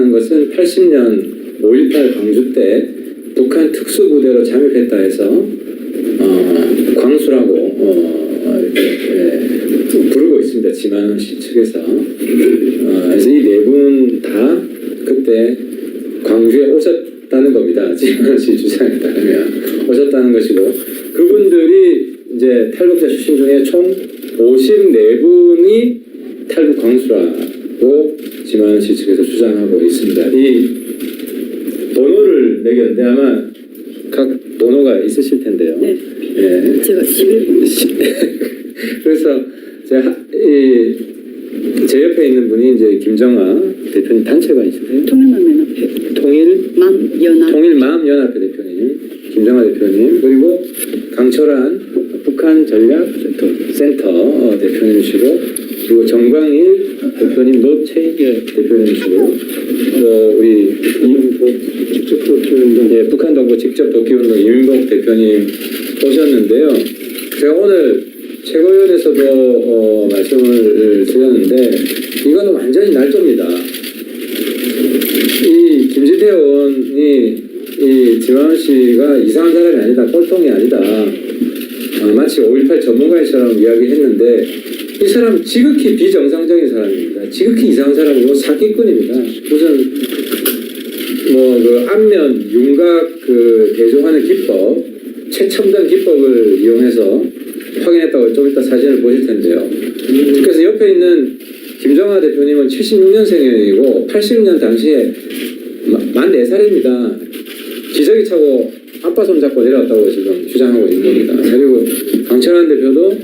하는 것은 80년 5.18 광주 때 북한 특수부대로 잠입했다 해서 광수라고 이렇게 부르고 있습니다. 지만원 씨 측에서. 그래서 이 네 분 다 그때 광주에 오셨다는 겁니다. 지만원 씨 주장에 따르면 오셨다는 것이고, 그분들이 이제 탈북자 출신 중에 총 54분이 탈북 광수라고 지만원 씨 측에서 주장하고 있습니다. 이 번호를 매겼는데 아마 각 번호가 있으실 텐데요. 네. 예. 제가 11. 그래서 제가 제 옆에 있는 분이 이제 김정아 대표님, 단체가 있으세요? 통일맘연합회. 통일맘연합회 대표님, 김정아 대표님, 그리고 강철한 북한 전략센터 대표님이시고, 그리고 정광일 대표님, 노채일 대표님이시고, 우리 직접 도끼운동, 예, 북한 동부 직접 도끼운동 이민복 대표님 오셨는데요. 제가 오늘 최고위원회에서도 말씀을 드렸는데, 이거는 완전히 날조입니다. 이 김진태 의원이 이 지만원 씨가 이상한 사람이 아니다, 꼴통이 아니다, 마치 5.18 전문가처럼 이야기했는데, 이 사람 지극히 비정상적인 사람입니다. 지극히 이상한 사람이고 사기꾼입니다. 무슨 그 안면 윤곽 대조하는 기법, 최첨단 기법을 이용해서 확인했다고 좀 이따 사진을 보실 텐데요. 그래서 옆에 있는 김정아 대표님은 76년생이고 80년 당시에 44살입니다. 기저귀 차고 아빠 손 잡고 내려왔다고 지금 주장하고 있는 겁니다. 그리고 강철한 대표도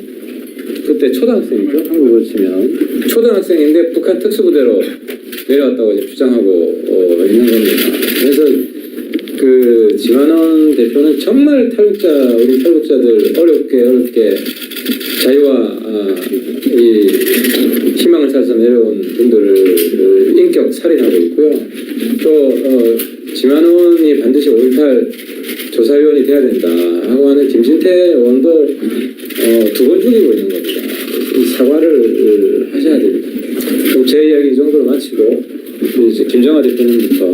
그때 초등학생이죠. 한국으로 치면 초등학생인데 북한 특수부대로 내려왔다고 지금 주장하고 있는 겁니다. 그래서 지만원 대표는 정말 우리 탈북자들 어렵게 자유와 이 희망을 찾아서 내려온 분들을 인격 살인하고 있고요. 또 지만원이 반드시 5.18 조사위원이 돼야 된다 하고 하는 김진태 의원도 2번 죽이고 있는 겁니다. 이 사과를 하셔야 됩니다. 그럼 제 이야기 이 정도로 마치고 이제 김정아 대표님부터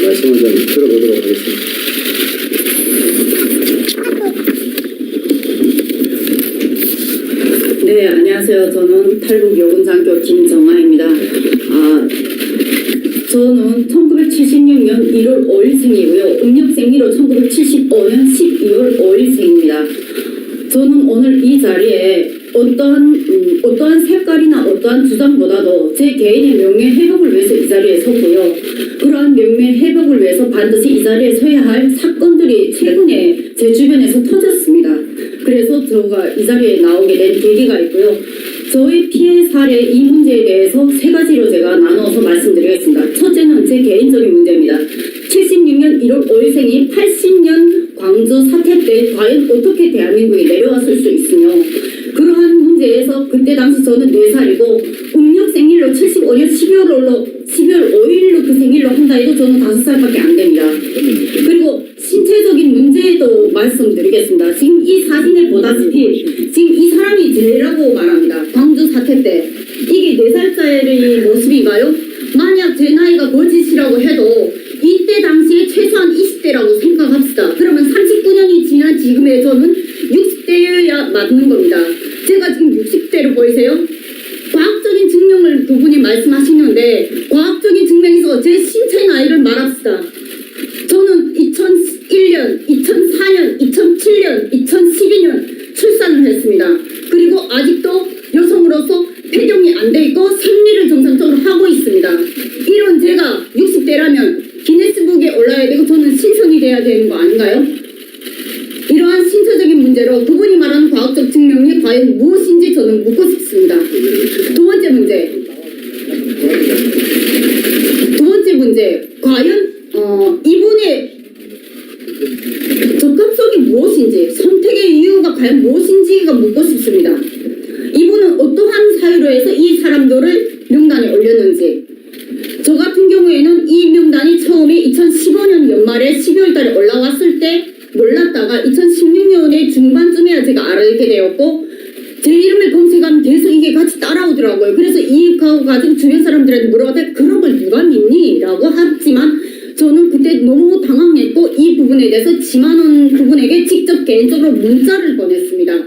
말씀을 좀 들어보도록 하겠습니다. 네, 안녕하세요. 저는 탈북 여군장교 김정아입니다. 저는 1976년 1월 5일생이고요. 음력생리로 1975년 12월 5일생입니다. 저는 오늘 이 자리에 어떠한 색깔이나 어떠한 주장보다도 제 개인의 명예 회복을 위해서 이 자리에 섰고요. 그러한 명예 회복을 위해서 반드시 이 자리에 서야 할 사건들이 최근에 제 주변에서 터졌습니다. 그래서 제가 이 자리에 나오게 된 계기가 있고요. 저의 피해 사례 이 문제에 대해서 3가지로 제가 나눠서 말씀드리겠습니다. 첫째는 제 개인적인 문제입니다. 76년 1월 5일생이 80년 광주 사태 때 과연 어떻게 대한민국이 내려왔을 수 있으며, 그러한 문제에서 그때 당시 저는 4살이고 음력 생일로 75년 12월 5일로 그 생일로 한다 해도 저는 5살밖에 안 됩니다. 그리고 신체적인 문제도 말씀드리겠습니다. 지금 이 사진에 보다시피 지금 이 사람이 죄라고 말합니다. 광주 사태 때. 이게 4살짜리 모습인가요? 만약 제 나이가 거짓이라고 해도 이때 당시에 최소한 20대라고 생각합시다. 그러면 39년이 지난 지금의 저는 60대여야 맞는 겁니다. 제가 지금 60대로 보이세요? 과학적인 증명을 그분이 말씀하시는데 과학적인 증명에서 제 신체 나이를 말합시다. 저는 2001년, 2004년, 2007년, 2012년 출산을 했습니다. 그리고 아직도 여성으로서 폐경이 안 돼 있고 생리를 정상적으로 하고 있습니다. 이런 제가 60대라면 기네스북에 올라야 되고 저는 신성이 돼야 되는 거 아닌가요? 이러한 신체적인 문제로 그분이 말하는 과학적 증명이 과연 무엇인지 저는 묻고 싶습니다. 두 번째 문제, 과연 이분의 적합성이 무엇인지, 선택의 이유가 과연 무엇인지가 묻고 싶습니다. 이분은 어떠한 사유로 해서 이 사람들을 명단에 올렸는지. 저 같은 경우에는 이 명단이 처음에 2015년 연말에 12월 달에 올라왔을 때 몰랐다가 2016년의 중반쯤에야 제가 알게 되었고, 제 이름을 검색하면 계속 이게 같이 따라오더라고요. 그래서 이거 가지고 주변 사람들한테 물어봤더니 그런 걸 누가 누가 믿니? 라고 하지만 저는 그때 너무 당황했고 이 부분에 대해서 지만원 그분에게 직접 개인적으로 문자를 보냈습니다.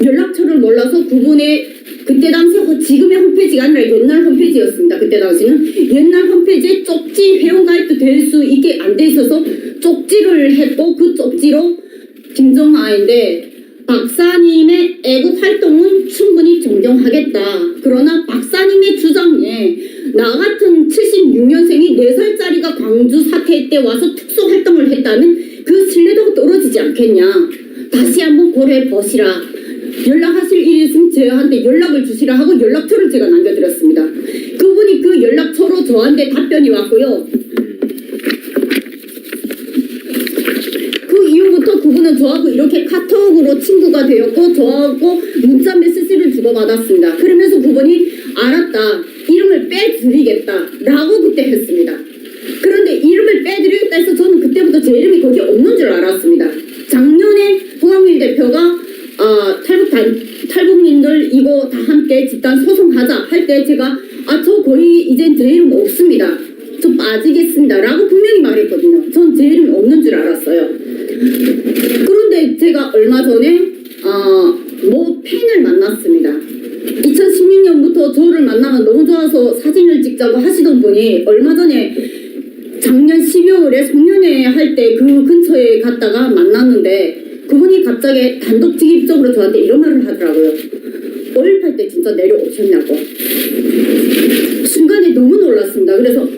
연락처를 몰라서 그분의 그때 당시 지금의 홈페이지가 아니라 옛날 홈페이지였습니다. 그때 당시는 옛날 홈페이지에 쪽지 회원가입도 될 수 있게 안 돼 있어서 쪽지를 했고 그 쪽지로 김정아인데 박사님의 애국 활동은 충분히 존경하겠다. 그러나 박사님의 주장에 나 같은 76년생이 4살짜리가 광주 사태 때 와서 특수 활동을 했다면 그 신뢰도가 떨어지지 않겠냐. 다시 한번 고려해 보시라. 연락하실 일이 있으면 저한테 연락을 주시라 하고 연락처를 제가 남겨드렸습니다. 그분이 그 연락처로 저한테 답변이 왔고요. 그 이후부터 그분은 저하고 이렇게 카톡으로 친구가 되었고 저하고 문자 메시지를 주고받았습니다. 그러면서 그분이 알았다. 이름을 빼드리겠다. 라고 그때 했습니다. 그런데 이름을 빼드리겠다 해서 저는 그때부터 제 이름이 거기에 없는 줄 알았습니다. 작년에 홍학민 대표가 탈북민들 이거 다 함께 집단 소송하자 할 때 제가 저 거의 이젠 제 이름 없습니다. 저 빠지겠습니다. 라고 분명히 말했거든요. 전 제 이름이 없는 줄 알았어요. 그런데 제가 얼마 전에 모 팬을 만났습니다. 2016년부터 저를 만나면 너무 좋아서 사진을 찍자고 하시던 분이 얼마 전에 작년 12월에 송년회 할 때 그 근처에 갔다가 만났는데 그분이 갑자기 단독직입적으로 저한테 이런 말을 하더라고요. 5.18 때 진짜 내려오셨냐고. 순간에 너무 놀랐습니다. 그래서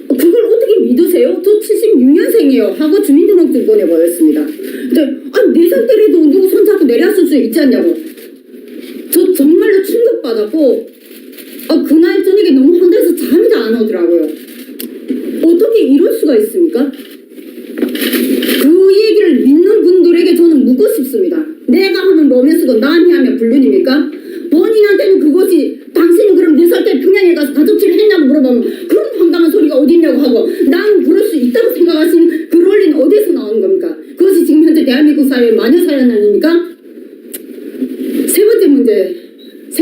그걸 어떻게 믿으세요? 저 76년생이에요. 하고 주민등록증 꺼내버렸습니다. 근데 4살 때라도 누구 손잡고 내려왔을 수 있지 않냐고. 저 정말로 충격받았고 그날 저녁에 너무 황당해서 잠이 다 안 오더라고요. 어떻게 이럴 수가 있습니까? 그 얘기를 믿는 분들에게 저는 묻고 싶습니다. 내가 하면 로맨스고 남이 하면 불륜입니까? 본인한테는 그것이 당신은 그럼 4살 때 평양에 가서 가족치를 했냐고 물어보면 그런 황당한 소리가 어디 있냐고 하고 난 그럴 수 있다고 생각하시는 그 논리는 어디서 나오는 겁니까? 그것이 지금 현재 대한민국 사회의 마녀 사연 아닙니까? 세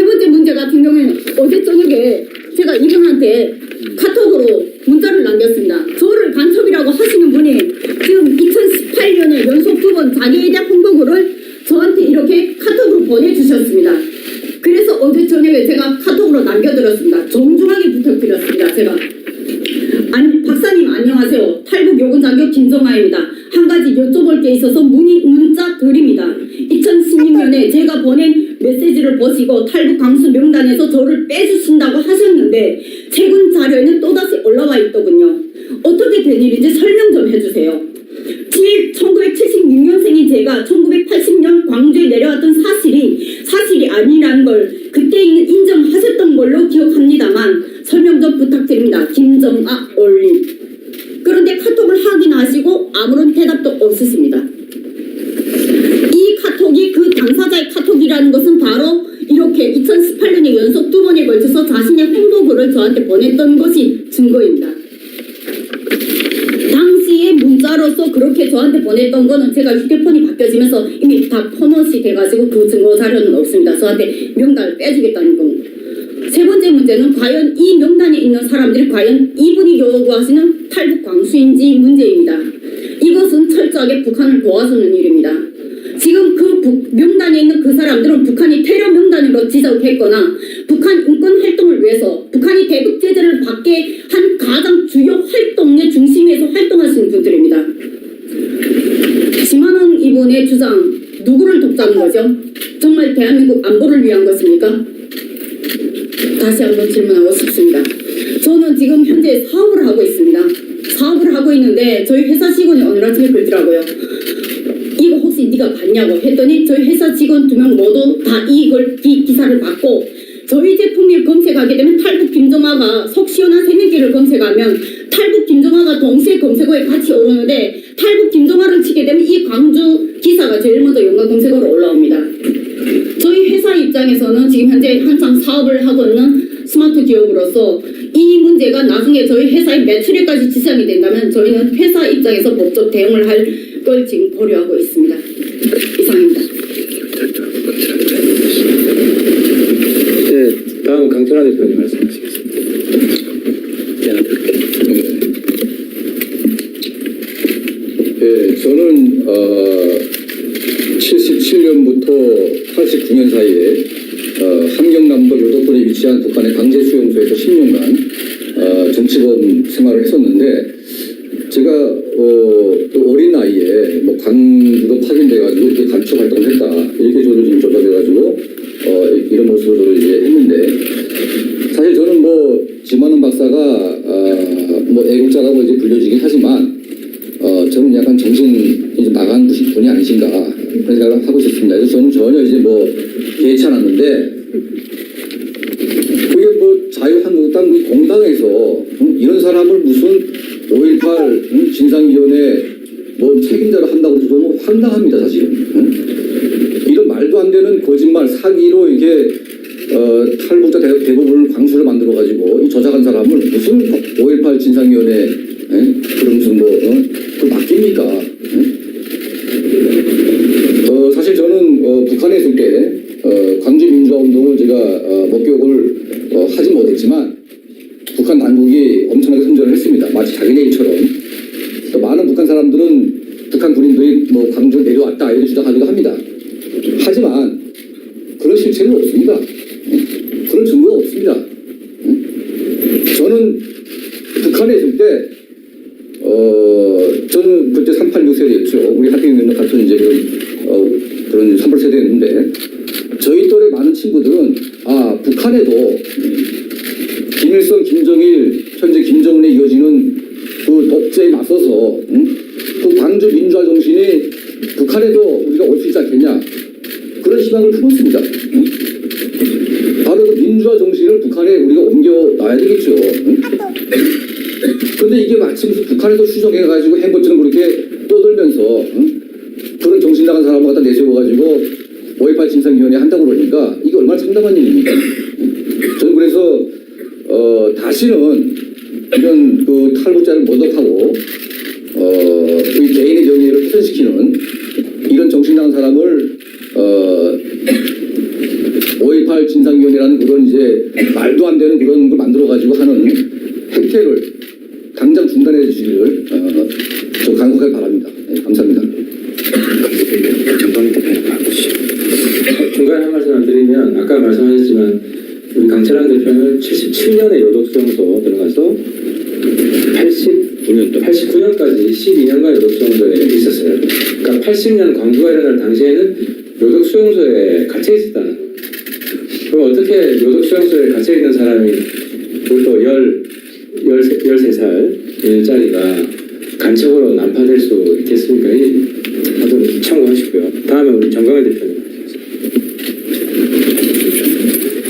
번째 문제 같은 경우에는 어제 저녁에 제가 이분한테 카톡으로 문자를 남겼습니다. 저를 간첩이라고 하시는 분이 지금 2018년에 연속 2번 자기에 대한 홍보글을 저한테 이렇게 카톡으로 보내주셨습니다. 그래서 어제 저녁에 제가 카톡으로 남겨드렸습니다. 정중하게 부탁드렸습니다. 제가 박사님 안녕하세요. 탈북 요구 장교 김정아입니다. 한 가지 여쭤볼 게 있어서 문자 드립니다. 2016년에 제가 보낸 메시지를 보시고 탈북 강수 명단에서 저를 빼주신다고 하셨는데 최근 자료에는 또다시 올라와 있더군요. 어떻게 된 일인지 설명 좀 해주세요. 1976년생인 제가 1980년 광주에 내려왔던 사실이 아니라는 걸 그때 인정하셨던 걸로 기억합니다만 설명 좀 부탁드립니다. 김정아 올림. 그런데 카톡을 확인하시고 아무런 대답도 없으십니다. 이 카톡이 그 당사자의 카톡이라는 것은 바로 이렇게 2018년에 연속 2번에 걸쳐서 자신의 홍보글을 저한테 보냈던 것이 증거입니다. 당시에 문자로서 그렇게 저한테 보냈던 거는 제가 휴대폰이 바뀌어지면서 이미 다 포맷이 돼가지고 그 증거 자료는 없습니다. 저한테 명단을 빼주겠다는 겁니다. 세 번째 문제는 과연 이 명단에 있는 사람들이 과연 이분이 요구하시는 탈북 광수인지 문제입니다. 이것은 철저하게 북한을 도와주는 일입니다. 지금 그 명단에 있는 그 사람들은 북한이 테러 명단으로 지적했거나 북한 인권 활동을 위해서 북한이 대북 제재를 받게 한 가장 주요 활동의 중심에서 활동하시는 분들입니다. 지만원 이분의 주장 누구를 돕자는 거죠? 정말 대한민국 안보를 위한 것입니까? 다시 한번 질문하고 싶습니다. 저는 지금 현재 사업을 하고 있습니다. 사업을 하고 있는데 저희 회사 직원이 오늘 아침에 그러더라고요. 이거 혹시 네가 봤냐고 했더니 저희 회사 직원 2명 모두 다 이걸 기사를 받고 저희 제품을 검색하게 되면 탈북 김정아가 속 시원한 세면기를 검색하면 탈북 김정아가 동시에 검색어에 같이 오르는데 탈북 김정아를 치게 되면 이 광주 기사가 제일 먼저 연관 검색어로 올라옵니다. 저희 회사 입장에서는 지금 현재 한창 사업을 하고 있는 스마트 기업으로서 이 문제가 나중에 저희 회사의 매출에까지 지장이 된다면 저희는 회사 입장에서 법적 대응을 할 걸 지금 고려하고 있습니다. 이상입니다. 네, 다음 강철환 대표님 말씀하시겠습니다. 네, 저는 77년부터 89년 사이에 함경남도 요도권에 위치한 북한의 강제수용소에서 10년간 정치범 생활을 했었는데 제가 또 어린 나이에 뭐 강구도 파견돼가지고 이렇게 간첩 활동을 했다 이렇게 저도 지금 조사돼가지고 이런 모습으로 저를 이제 했는데 사실 저는 뭐 지만은 박사가 뭐 애국자라고 이제 불려지긴 하지만 저는 약간 정신이 좀 나간 분이 아니신가 그런 생각을 하고 있었습니다. 그래서 저는 전혀 이제 뭐 개의치 않았는데 그게 뭐 자유한국당 공당에서 이런 사람을 무슨 5.18 진상위원회 뭐 책임자로 한다고 해서 너무 황당합니다 사실은. 이런 말도 안 되는 거짓말 사기로 이게 탈북자 대부분을 광수를 만들어 가지고 조작한 사람을 무슨 5.18 진상위원회 그런 무슨 그 맡깁니까? 사실 저는 북한에 있을 때 광주민주화운동을 제가 목격을 하지 못했지만 북한 당국이 엄청나게 선전을 했습니다. 마치 자기네 일처럼. 또 많은 북한 사람들은 북한 군인들이 뭐 광주에 내려왔다 이렇게 주장하기도 합니다. 하지만 그런 실체는 없습니다. 그런 증거가 없습니다. 저는 북한에 있을 때 저는 그때 386 세대였죠. 우리 학교에는 같은 이제 그런 38 세대였는데 저희 또래 많은 친구들은 북한에도 김일성, 김정일, 현재 김정은에 이어지는 그 독재에 맞서서 그 광주 민주화 정신이 북한에도 우리가 올 수 있지 않겠냐 그런 희망을 품었습니다. 바로 그 민주화 정신을 북한에 우리가 옮겨놔야 되겠죠. 그런데 이게 마침 북한에도 추정해가지고 한 것처럼 그렇게 떠들면서 그런 정신 나간 사람을 갖다 내세워가지고 5.18 진상위원회 한다고 그러니까 이게 얼마나 참담한 일입니까? 저는 그래서 다시는 이런 그 탈북자를 모독하고 그 개인의 정의를 훼손시키는 이런 정신 나간 사람을 5.18 진상위원회라는 그런 이제 말도 안 되는 그런 걸 만들어가지고 하는 행태를 당장 중단해 주시기를 저 간곡하게 바랍니다. 네, 감사합니다. 중간에 한 말씀 안 드리면 아까 말씀하셨지만 우리 강철환 대표는 77년에 요독수용소 들어가서 89년까지 12년간 요독수용소에 있었어요. 그러니까 80년 광주가 일어날 당시에는 요독수용소에 갇혀 있었다는 거예요. 그럼 어떻게 요독수용소에 갇혀 있는 사람이 그것도 13살짜리가 간첩으로 난파될 수 있겠습니까? 다들 참고하시고요. 다음에 우리 정강을 대표님.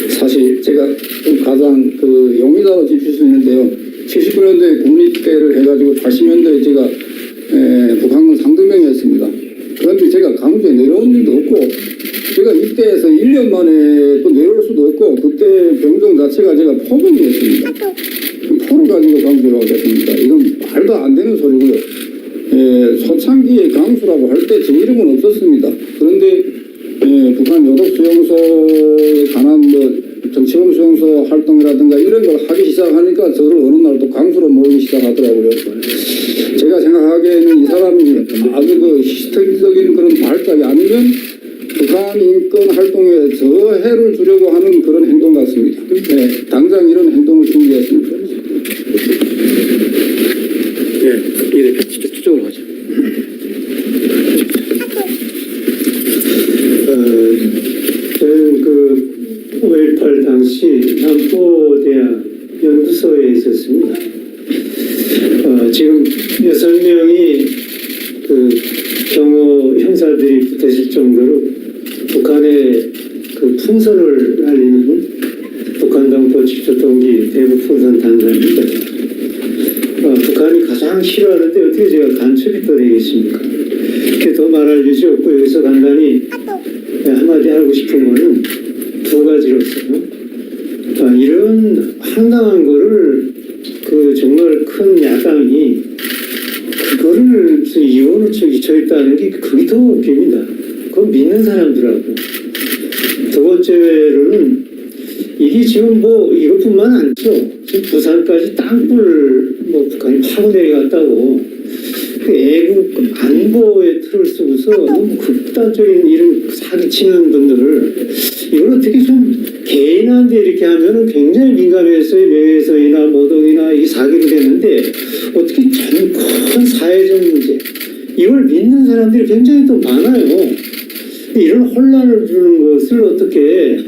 사실 제가 가장 그 용의자로 짚을 수 있는데요. 79년도에 국립대를 해가지고 80년도에 제가 북한군 상등병이었습니다. 그런데 제가 강주에 내려온 일도 없고 제가 입대해서 1년 만에 또 내려올 수도 없고 그때 병종 자체가 제가 포병이었습니다. 포를 가지고 강주로 가겠습니까? 이건 말도 안 되는 소리고요. 소창기의 강수라고 할 때 제 이름은 없었습니다. 그런데 북한 요독수용소에 관한 뭐 정치범 수용소 활동이라든가 이런 걸 하기 시작하니까 저를 어느 날 또 강수로 모이기 시작하더라고요. 제가 생각하기에는 이 사람이 아주 그 히스테리적인 그런 발작이 아니면 북한 인권 활동에 저해를 주려고 하는 그런 행동 같습니다. 당장 이런 행동을 중지했습니다. 이 대표 추적을 하죠. 저는 그 5.18 당시 남포대학 연구소에 있었습니다. 지금 6명이 그 경호 형사들이 붙으실 정도로 북한의 그 풍선을 날리는 북한 동포 집초 동기 대북 풍선 단장입니다. 북한이 가장 싫어하는데 어떻게 제가 간첩이 또 되겠습니까? 이렇게 더 말할 일이 없고 여기서 간단히 한마디 하고 싶은 거는 두 가지로서요. 이런 황당한 거를 그 정말 큰 야당이 그거를 이혼을 저있다는 게 그게 더 웃깁니다. 그건 믿는 사람들하고. 두 번째로는 이게 지금 뭐 이것뿐만 아니죠. 지금 부산까지 땅굴 뭐 북한이 파고 내려갔다고 그 애국 안보에 틀을 쓰고서 너무 극단적인 이런 사기치는 분들을 이걸 어떻게 좀 개인한테 이렇게 하면은 굉장히 민감해서의 명예훼손이나 모독이나 이 사기로 되는데 어떻게 전 큰 사회적 문제 이걸 믿는 사람들이 굉장히 또 많아요. 이런 혼란을 주는 것을 어떻게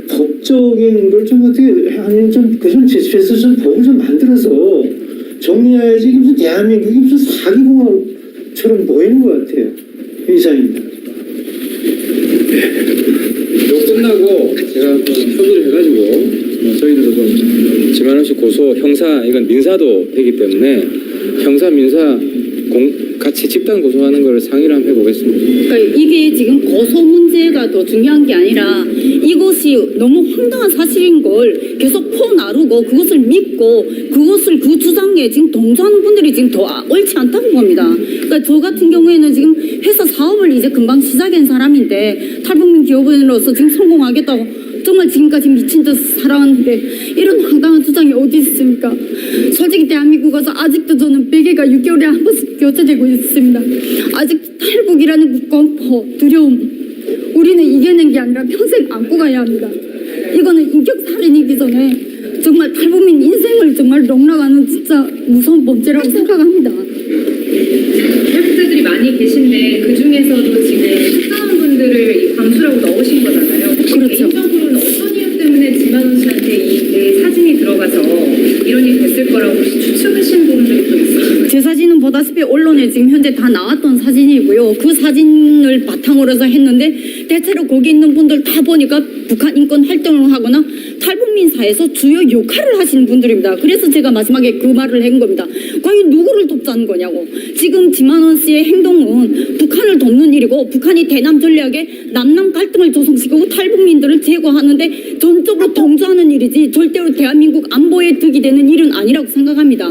법적인 걸 좀 어떻게 아니면 좀그좀 제시해서 좀 법을 좀 만들어서 정리해야지. 무슨 대한민국이 무슨 사기공화처럼 보이는 것 같아요. 이상입니다. 요 끝나고 제가 한번 협의를 해가지고 저희들도 좀 지만원씨 고소 형사 이건 민사도 되기 때문에 형사 민사 같이 집단 고소하는 걸 상의를 한번 해보겠습니다. 그러니까 이게 지금 고소 문제가 더 중요한 게 아니라 이것이 너무 황당한 사실인 걸 계속 퍼나르고 그것을 믿고 그것을 그 주장에 지금 동조하는 분들이 지금 더 옳지 않다는 겁니다. 그러니까 저 같은 경우에는 지금 회사 사업을 이제 금방 시작한 사람인데 탈북민 기업인으로서 지금 성공하겠다고 정말 지금까지 미친 듯 살아왔는데 이런 황당한 주장이 어디 있습니까? 솔직히 대한민국 가서 아직도 저는 베개가 6개월에 한 번씩 교체되고 있습니다. 아직 탈북이라는 공포, 두려움 우리는 이겨낸 게 아니라 평생 안고 가야 합니다. 이거는 인격살인이기 전에 정말 탈북민 인생을 정말 농락하는 진짜 무서운 범죄라고 생각합니다. 탈북자들이 많이 계신데 그 중에서도 지금 사람분들을 광수라고 넣으신 거잖아요. 그렇죠. 개인적으로는 어떤 이유 때문에 지만원 씨한테 이 사진이 들어가서 이런 일이 됐을 거라고 혹시 추측하시는 부분들이 또 있으신가요? 제 사진은 보다시피 언론에 지금 현재 다 나왔던 사진이고요. 그 사진을 바탕으로 해서 했는데 대체로 거기 있는 분들 다 보니까 북한 인권 활동을 하거나 탈북민 사회에서 주요 역할을 하시는 분들입니다. 그래서 제가 마지막에 그 말을 한 겁니다. 과연 누구를 돕자는 거냐고. 지금 지만원 씨의 행동은 북한을 돕는 일이고 북한이 대남 전략에 남남 갈등을 조성시키고 탈북민들을 제거하는데 전적으로 동조하는 일이지 절대로 대한민국 안보에 득이 되는 일은 아니라고 생각합니다.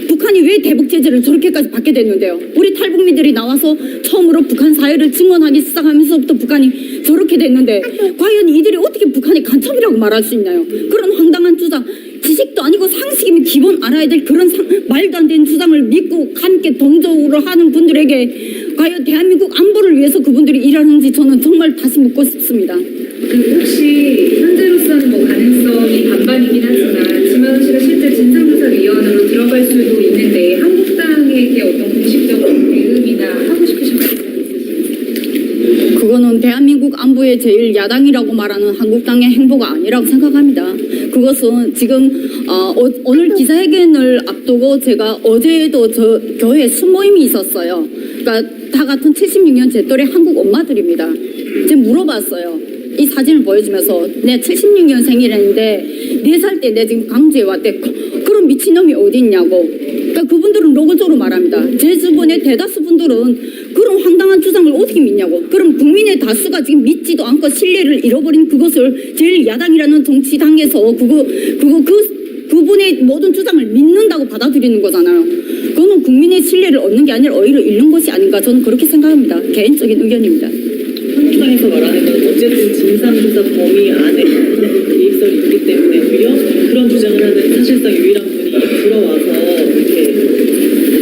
북한이 왜 대북 제재를 저렇게까지 받게 됐는데요. 우리 탈북민들이 나와서 처음으로 북한 사회를 증언하기 시작하면서부터 북한이 저렇게 됐는데 과연 이들이 어떻게 북한이 간첩이라고 말할 수 있나요? 그런 황당한 주장, 지식도 아니고 상식이면 기본 알아야 될 그런 말도 안 되는 주장을 믿고 함께 동조를 하는 분들에게 과연 대한민국 안보를 위해서 그분들이 일하는지 저는 정말 다시 묻고 싶습니다. 그 혹시 현재로서는 뭐 가능성이 반반이긴 하지만 지만원 씨가 실제 진상조사위원으로 들어갈 수도 있는데 한국당에게 어떤 공식적인 대응이나 하고 싶으신 말씀이 있으신가요? 그거는 대한민국 안보의 제일 야당이라고 말하는 한국당의 행보가 아니라고 생각합니다. 그것은 지금 오늘 기자회견을 앞두고 제가 어제도 저 교회 순모임이 있었어요. 그러니까 다 같은 76년 제 또래 한국 엄마들입니다. 제가 물어봤어요. 이 사진을 보여주면서 내 76년생이라는데 4살 때 내 지금 강주에 왔대. 그런 미친놈이 어디 있냐고. 그러니까 그분들은 노골적으로 말합니다. 제 주변의 대다수 분들은 그런 황당한 주장을 어떻게 믿냐고. 그럼 국민의 다수가 지금 믿지도 않고 신뢰를 잃어버린 그것을 제일 야당이라는 정치당에서 그분의 모든 주장을 믿는다고 받아들이는 거잖아요. 그거는 국민의 신뢰를 얻는 게 아니라 오히려 잃는 것이 아닌가 저는 그렇게 생각합니다. 개인적인 의견입니다. 한국당에서 말하는 건 어쨌든 진상조사 범위 안에 개입설이 있기 때문에 오히려 그런 주장을 하는 사실상 유일한 분이 들어와서 이렇게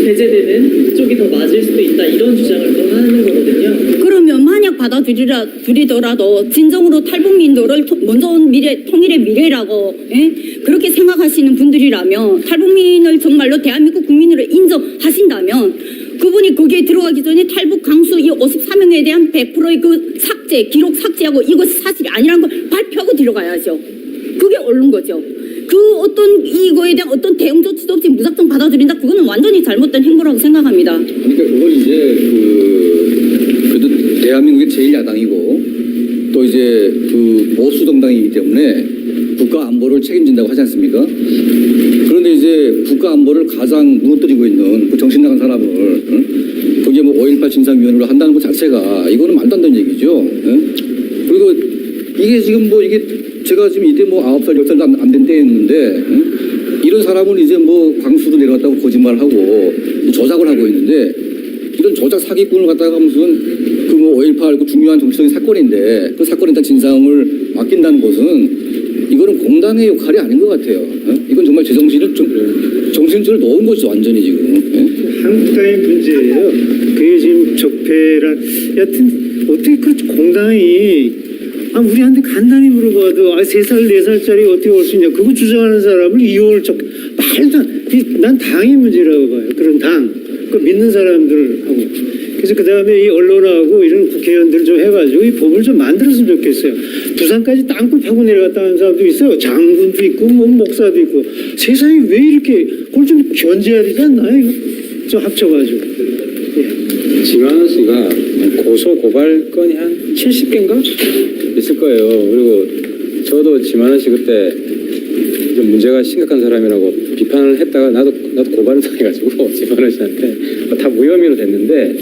배제되는 쪽이 더 맞을 수도 있다 이런 주장을 또 하는 거거든요. 그러면 만약 받아들이더라도 진정으로 탈북민들을 먼저 온 미래, 통일의 미래라고 그렇게 생각하시는 분들이라면 탈북민을 정말로 대한민국 국민으로 인정하신다면 그분이 거기에 들어가기 전에 탈북 강수 이 54명에 대한 100%의 그 삭제, 기록 삭제하고 이것이 사실이 아니라는 걸 발표하고 들어가야죠. 그게 옳은 거죠. 그 어떤 이거에 대한 어떤 대응 조치도 없이 무작정 받아들인다? 그거는 완전히 잘못된 행보라고 생각합니다. 그러니까 그건 이제 그래도 대한민국의 제일 야당이고 또 이제 그 보수 정당이기 때문에 국가 안보를 책임진다고 하지 않습니까? 그런데 이제 국가 안보를 가장 무너뜨리고 있는 그 정신 나간 사람을 그게 뭐 5.18 진상위원회로 한다는 것 자체가 이거는 말도 안 되는 얘기죠. 그리고 이게 지금 뭐 이게 제가 지금 이때 뭐 9살, 10살도 안 된 때였는데 이런 사람은 이제 뭐 광수로 내려갔다고 거짓말하고 조작을 하고 있는데 이런 조작 사기꾼을 갖다가 무슨 그 뭐 5.18 그 중요한 정치적인 사건인데 그 사건에 대한 진상을 맡긴다는 것은 이거는 공당의 역할이 아닌 것 같아요. 이건 정말 제 정신을 좀 정신줄을 놓은 거죠 완전히 지금. 예? 한국당의 문제예요. 그게 지금 적폐란 여튼 어떻게 그 공당이 우리한테 간단히 물어봐도 3살 4살짜리 어떻게 올 수 있냐 그거 주장하는 사람을 이용을 말도 난 당의 문제라고 봐요. 그런 당 그 믿는 사람들하고 그래서 그 다음에 이 언론하고 이런 국회의원들 좀 해가지고 이 법을 좀 만들었으면 좋겠어요. 부산까지 땅굴 파고 내려갔다는 사람도 있어요. 장군도 있고 뭐 목사도 있고 세상에 왜 이렇게 그걸 좀 견제해야 되지 않나요? 이거? 좀 합쳐가지고. 지만원 씨가 고소 고발 건이 한 70개인가 있을 거예요. 그리고 저도 지만원 씨 그때 좀 문제가 심각한 사람이라고 비판을 했다가 나도 고발을 당해가지고 지만원 씨한테 다 무혐의로 됐는데